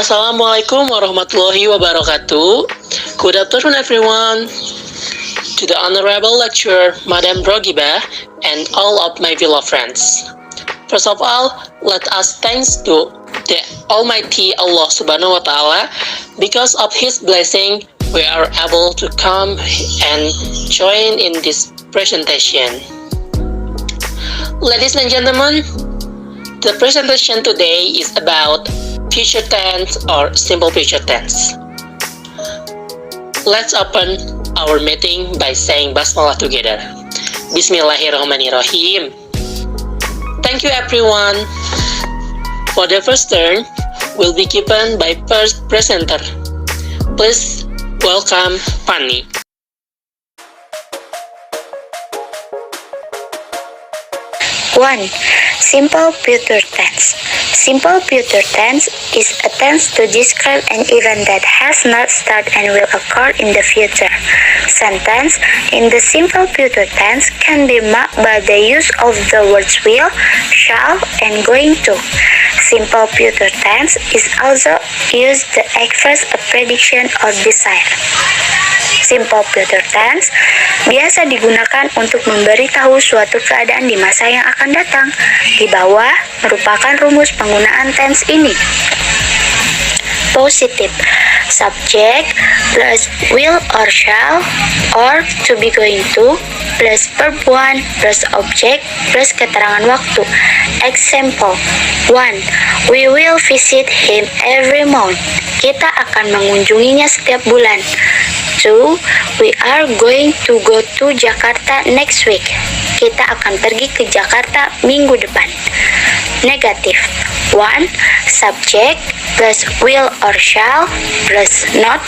Assalamualaikum warahmatullahi wabarakatuh. Good afternoon everyone. To the Honorable Lecturer, Madam Brogiba, and all of my fellow friends. First of all, let us thanks to the Almighty Allah Subhanahu wa Ta'ala. Because of His blessing, we are able to come and join in this presentation. Ladies and gentlemen, the presentation today is about future tense or simple future tense. Let's open our meeting by saying Basmalah together. Bismillahirrahmanirrahim. Thank you everyone. For the first turn, will be given by first presenter. Please welcome Fanny. One. Simple future tense. Simple future tense is a tense to describe an event that has not started and will occur in the future. Sentence in the simple future tense can be marked by the use of the words will, shall, and going to. Simple future tense is also used to express a prediction or desire. Simple future tense biasa digunakan untuk memberitahu suatu keadaan di masa yang akan datang. Di bawah merupakan rumus penggunaan tense ini. Positive, subject plus will or shall or to be going to plus verb 1 plus object plus keterangan waktu. Example 1. We will visit him every month. Kita akan mengunjunginya setiap bulan. 2. We are going to go to Jakarta next week. Kita akan pergi ke Jakarta minggu depan. Negatif. 1. Subject plus will or shall plus not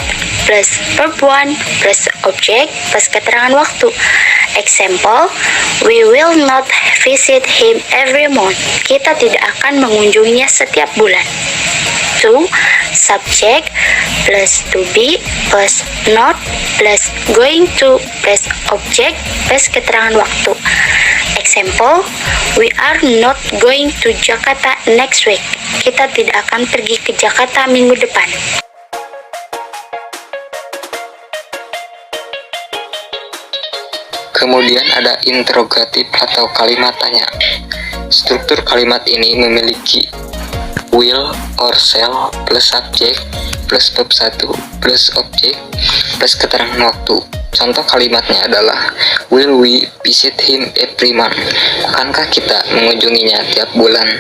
plus verb 1 plus object plus keterangan waktu. Example, we will not visit him every month. Kita tidak akan mengunjunginya setiap bulan. 2. Subject plus to be plus not plus going to plus object plus keterangan waktu. Example, we are not going to Jakarta next week. Kita tidak akan pergi ke Jakarta minggu depan. Kemudian ada interrogatif atau kalimat tanya. Struktur kalimat ini memiliki will or shall plus subject plus verb 1 plus object plus keterangan waktu. Contoh kalimatnya adalah will we visit him every month? Akankah kita mengunjunginya tiap bulan?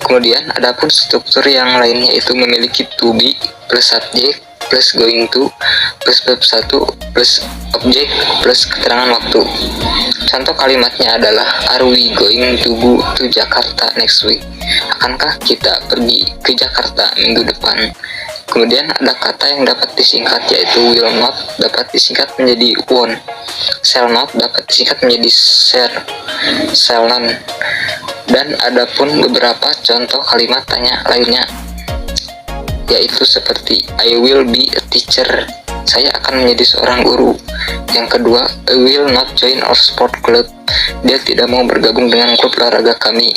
Kemudian adapun struktur yang lainnya itu memiliki to be plus subject plus going to plus verb 1 plus object plus keterangan waktu. Contoh kalimatnya adalah are we going to go to Jakarta next week? Akankah kita pergi ke Jakarta minggu depan? Kemudian ada kata yang dapat disingkat yaitu will not dapat disingkat menjadi won't, shall not dapat disingkat menjadi shall none. Dan adapun beberapa contoh kalimat tanya lainnya yaitu seperti I will be a teacher, saya akan menjadi seorang guru. Yang kedua, I will not join our sport club, dia tidak mau bergabung dengan klub olahraga kami.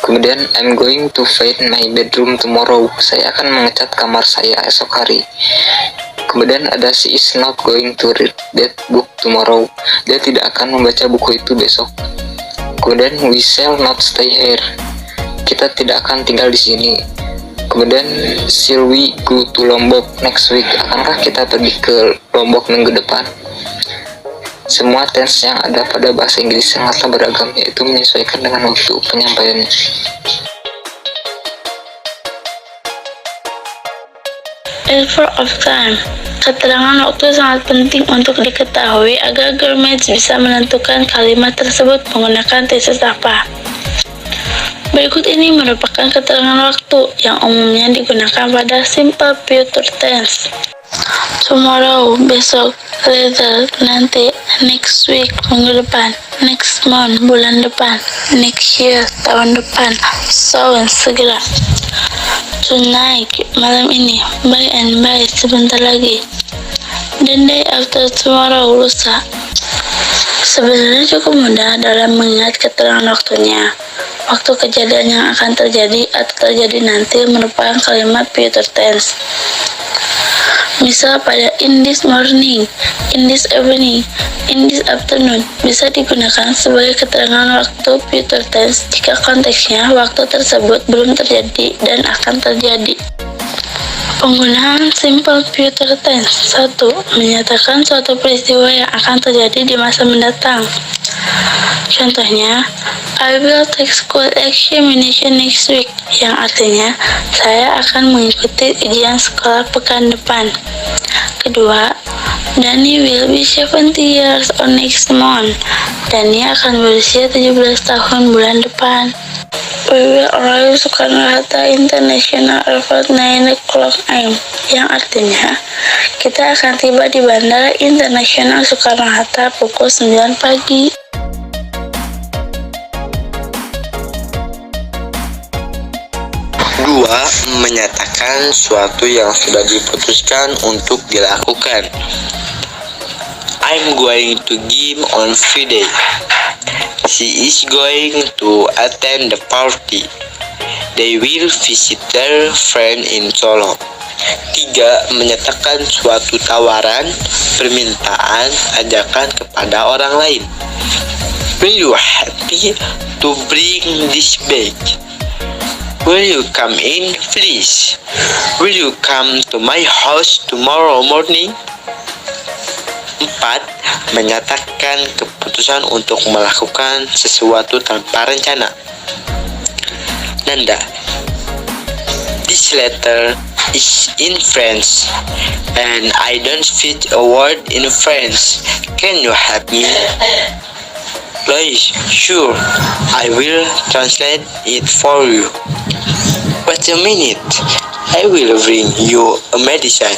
Kemudian I'm going to paint my bedroom tomorrow, saya akan mengecat kamar saya esok hari. Kemudian ada she is not going to read that book tomorrow, dia tidak akan membaca buku itu besok. Kemudian we shall not stay here, kita tidak akan tinggal di sini. Kemudian shall we go to Lombok next week, akankah kita pergi ke Lombok minggu depan? Semua tense yang ada pada bahasa Inggris sangatlah beragam, yaitu menyesuaikan dengan waktu penyampaiannya. Effort of time. Keterangan waktu sangat penting untuk diketahui agar grammars bisa menentukan kalimat tersebut menggunakan thesis apa. Berikut ini merupakan keterangan waktu yang umumnya digunakan pada simple future tense. Tomorrow, besok, later, nanti, next week, minggu depan, next month, bulan depan, next year, tahun depan, soon, segera. Tonight, malam ini, by and by, sebentar lagi. The day after tomorrow, lusa. Sebenarnya cukup mudah dalam mengingat keterangan waktunya. waktu kejadian yang akan terjadi atau terjadi nanti merupakan kalimat future tense. Misal pada in this morning, in this evening, in this afternoon bisa digunakan sebagai keterangan waktu future tense jika konteksnya waktu tersebut belum terjadi dan akan terjadi. Penggunaan simple future tense. 1. Menyatakan suatu peristiwa yang akan terjadi di masa mendatang. Contohnya, I will take school examination next week, yang artinya saya akan mengikuti ujian sekolah pekan depan. Kedua, Dani will be 70 years old next month. Dani akan berusia 17 tahun bulan depan. We will arrive Soekarno-Hatta International Airport 9 o'clock AM, yang artinya kita akan tiba di Bandara Internasional Soekarno-Hatta pukul 9 pagi. Dua, menyatakan suatu yang sudah diputuskan untuk dilakukan. I'm going to gym on Friday. She is going to attend the party. They will visit their friend in Solo. 3. Menyatakan suatu tawaran, permintaan, ajakan kepada orang lain. Will you happy to bring this bag? Will you come in, please? Will you come to my house tomorrow morning? 4. Menyatakan keputusan untuk melakukan sesuatu tanpa rencana. Nanda, this letter is in French and I don't speak a word in French. Can you help me? Lois, sure, I will translate it for you. Wait a minute, I will bring you a medicine.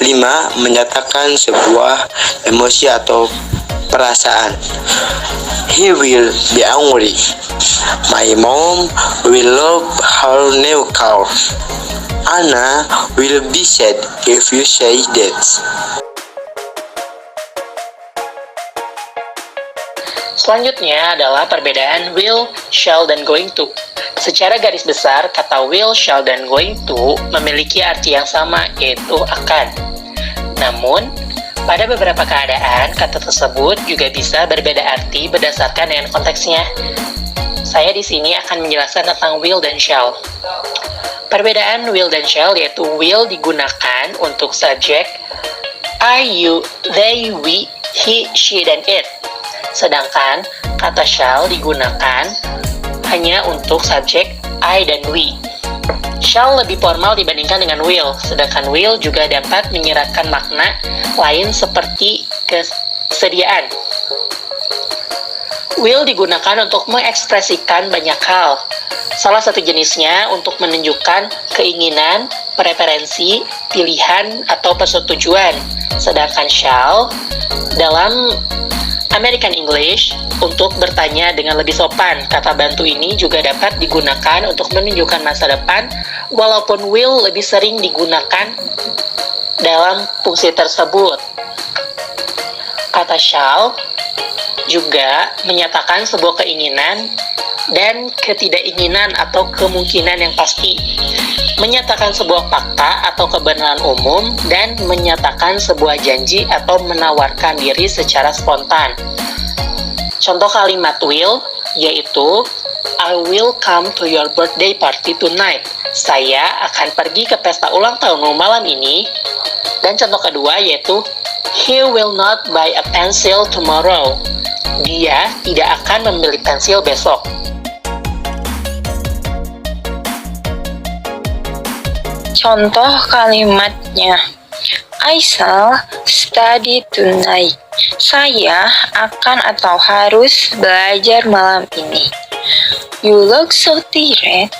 5. Menyatakan sebuah emosi atau perasaan. He will be angry. My mom will love her new car. Anna will be sad if you say that. Selanjutnya adalah perbedaan will, shall, dan going to. Secara garis besar, kata will, shall, dan going to memiliki arti yang sama, yaitu akan. Namun, pada beberapa keadaan, kata tersebut juga bisa berbeda arti berdasarkan dengan konteksnya. Saya di sini akan menjelaskan tentang will dan shall. Perbedaan will dan shall yaitu will digunakan untuk subjek I, you, they, we, he, she, dan it. Sedangkan kata shall digunakan hanya untuk subjek I dan we. Shall lebih formal dibandingkan dengan will, sedangkan will juga dapat menyiratkan makna lain seperti kesediaan. Will digunakan untuk mengekspresikan banyak hal. Salah satu jenisnya untuk menunjukkan keinginan, preferensi, pilihan, atau persetujuan. Sedangkan shall dalam American English untuk bertanya dengan lebih sopan. Kata bantu ini juga dapat digunakan untuk menunjukkan masa depan, walaupun will lebih sering digunakan dalam fungsi tersebut. Kata shall juga menyatakan sebuah keinginan dan ketidakinginan atau kemungkinan yang pasti, menyatakan sebuah fakta atau kebenaran umum, dan menyatakan sebuah janji atau menawarkan diri secara spontan. Contoh kalimat will yaitu I will come to your birthday party tonight. Saya akan pergi ke pesta ulang tahunmu malam ini. Dan contoh kedua yaitu he will not buy a pencil tomorrow. Dia tidak akan membeli pensil besok. Contoh kalimatnya, I shall study tonight. Saya akan atau harus belajar malam ini. You look so tired.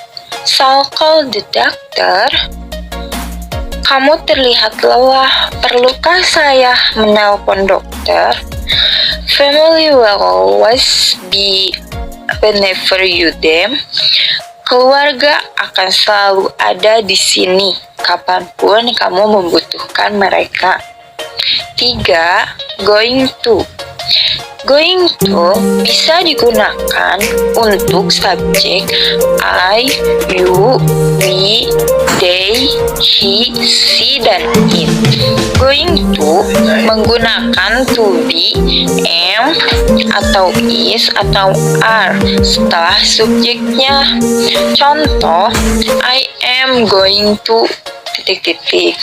Shall call the doctor. Kamu terlihat lelah. Perlukah saya menelpon dokter? Family will always be whenever you them. Keluarga akan selalu ada di sini kapanpun kamu membutuhkan mereka. 3. Going to. Going to bisa digunakan untuk subjek I, you, we, they, he, she, dan it. Going to menggunakan to be, am, atau is, atau are setelah subjeknya. Contoh, I am going to titik-titik.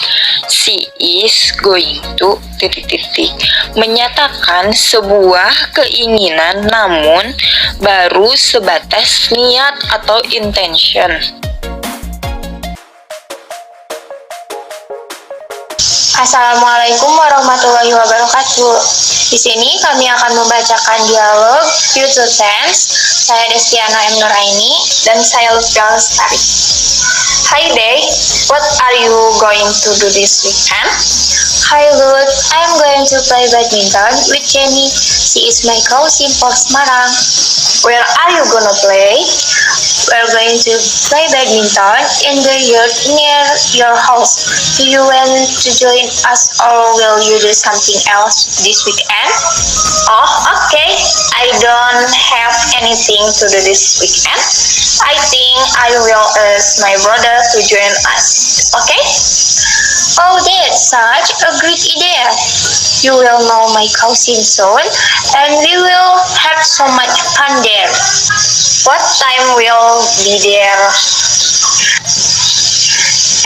She is going to titik-titik. Menyatakan sebuah keinginan namun baru sebatas niat atau intention. Assalamualaikum warahmatullahi wabarakatuh. Di sini kami akan membacakan dialog future tense. Saya Destiana M. Nuraini dan saya Lutfi Lestari. Hi Day, what are you going to do this weekend? Hi Lut, I'm going to play badminton with Jenny. She is my cousin for Semarang. Where are you gonna play? We're going to play badminton in the yard near your house. Do you want to join us or will you do something else this weekend? Oh, okay. I don't have anything to do this weekend. I think I will ask my brother to join us. Okay? Oh, that's such a great idea. You will know my cousin soon and we will have so much fun there. What time will be there?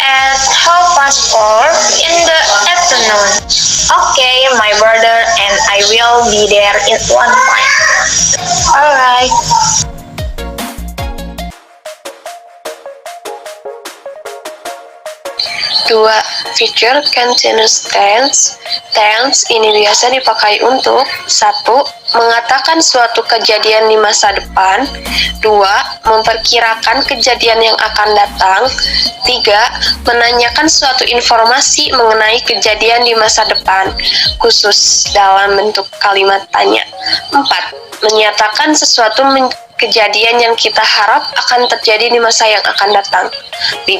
At 4:30 in the afternoon. Okay, my brother and I will be there in one time. Alright. Dua, future continuous tense. Tense ini biasa dipakai untuk 1. Mengatakan suatu kejadian di masa depan. 2. Memperkirakan kejadian yang akan datang. 3. Menanyakan suatu informasi mengenai kejadian di masa depan, khusus dalam bentuk kalimat tanya. 4. Menyatakan sesuatu kejadian yang kita harap akan terjadi di masa yang akan datang. 5.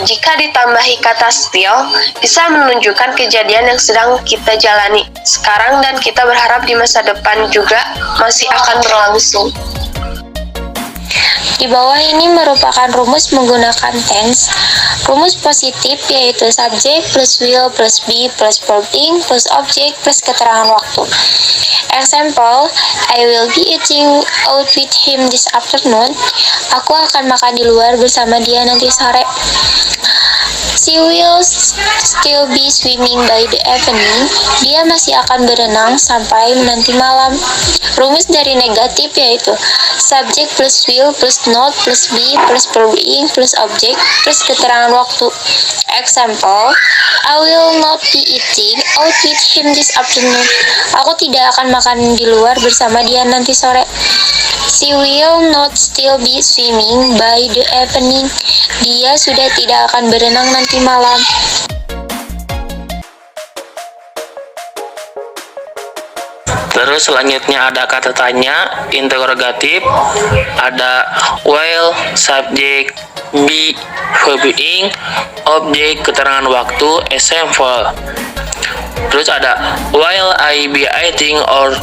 Jika ditambahi kata still, bisa menunjukkan kejadian yang sedang kita jalani sekarang dan kita berharap di masa depan juga masih akan berlangsung. Di bawah ini merupakan rumus menggunakan tense. Rumus positif yaitu subjek plus will plus be plus verb ing plus object plus keterangan waktu. Example, I will be eating out with him this afternoon. Aku akan makan di luar bersama dia nanti sore. She will still be swimming by the evening. Dia masih akan berenang sampai nanti malam. Rumus dari negatif yaitu subjek plus will plus not plus be plus verb ing plus object plus keterangan waktu. Example, I will not be eating out with him this afternoon. Aku tidak akan makan di luar bersama dia nanti sore. She will not still be swimming by the evening. Dia sudah tidak akan berenang nanti malam. Terus selanjutnya ada kata tanya, interrogatif, ada while, subjek, be, verb ing, objek, keterangan waktu, example. Terus ada while I be eating or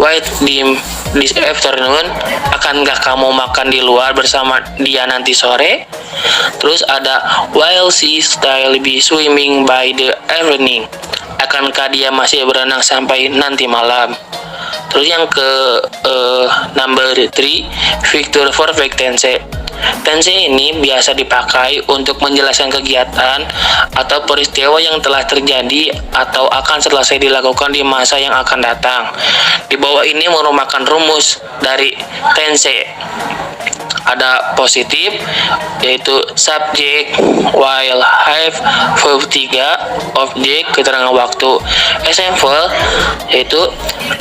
with them this afternoon, akankah kamu makan di luar bersama dia nanti sore? Terus ada while she still be swimming by the evening, akankah dia masih berenang sampai nanti malam? Terus yang ke number 3, future perfect tense. Tense ini biasa dipakai untuk menjelaskan kegiatan atau peristiwa yang telah terjadi atau akan selesai dilakukan di masa yang akan datang. Di bawah ini merupakan rumus dari tense. Ada positif, yaitu subjek, while, have, verb 3, objek, keterangan waktu. Example, yaitu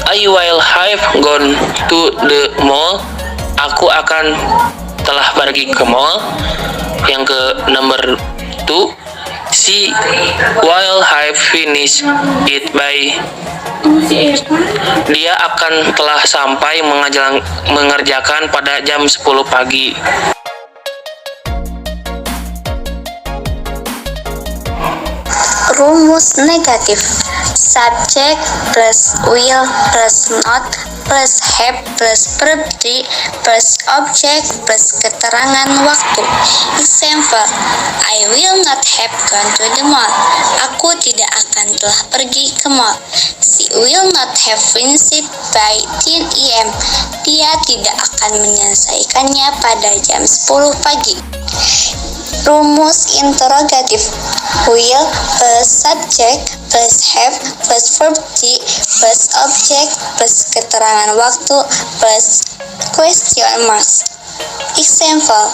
I will have gone to the mall. Aku akan telah pergi ke mall. Yang ke number 2, she will have finished it by. Dia akan telah sampai mengerjakan pada jam 10 pagi. Rumus negatif. Subject plus will plus not plus have plus verb 3 plus object plus keterangan waktu. Example, I will not have gone to the mall. Aku tidak akan telah pergi ke mall. She will not have finished by 10 a.m. Dia tidak akan menyelesaikannya pada jam 10 pagi. Rumus interrogatif. Will plus subject plus have plus verb 3 plus object plus keterangan waktu plus question marks. Example,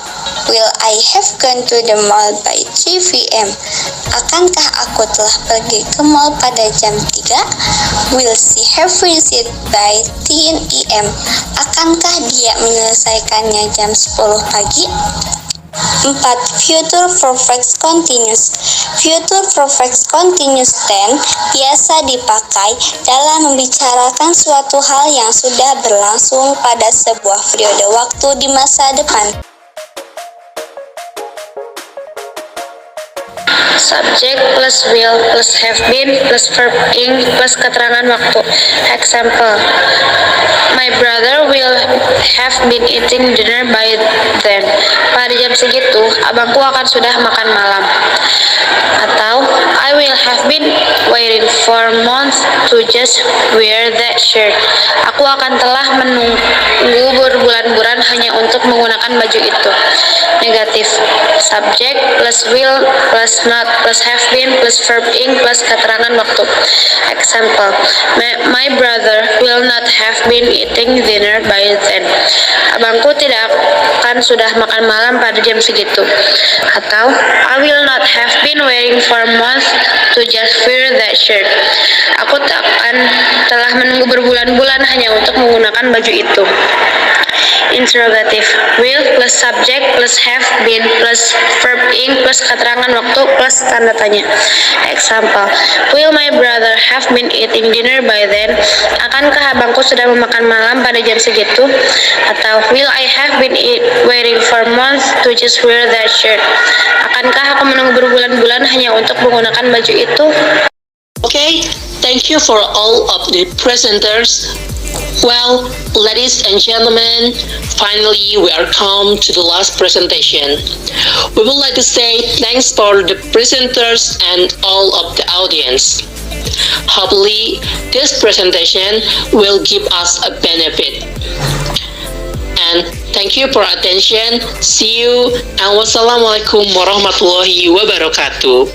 will I have gone to the mall by 3 p.m.? Akankah aku telah pergi ke mall pada jam 3? Will she have finished by 10 a.m.? Akankah dia menyelesaikannya jam 10 pagi? 4. Future Perfect Continuous. Future Perfect Continuous tense biasa dipakai dalam membicarakan suatu hal yang sudah berlangsung pada sebuah periode waktu di masa depan. Subject plus will plus have been plus verb ing plus keterangan waktu. Example, my brother will have been eating dinner by then. Pada jam segitu, abangku akan sudah makan malam. Atau, I will have been waiting for months to just wear that shirt. Aku akan telah menunggu berbulan-bulan hanya untuk menggunakan baju itu. Negatif. Subject plus will plus not plus have been plus verb ing plus keterangan waktu. Example, my brother will not have been eating dinner by then. Abangku tidak akan sudah makan malam pada jam segitu. Atau, I will not have been waiting for months to just wear that shirt. Aku telah menunggu berbulan-bulan hanya untuk menggunakan baju itu. Interrogative. Will plus subject plus have been plus verb ing plus keterangan waktu plus tanda tanya. Example, will my brother have been eating dinner by then? Akankah abangku sudah memakan malam pada jam segitu? Atau, will I have been waiting for months to just wear that shirt? Akankah aku menunggu berbulan-bulan hanya untuk menggunakan baju itu? Okay, thank you for all of the presenters. Well, ladies and gentlemen, finally we are come to the last presentation. We would like to say thanks for the presenters and all of the audience. Hopefully, this presentation will give us a benefit. And thank you for attention. See you and wassalamualaikum warahmatullahi wabarakatuh.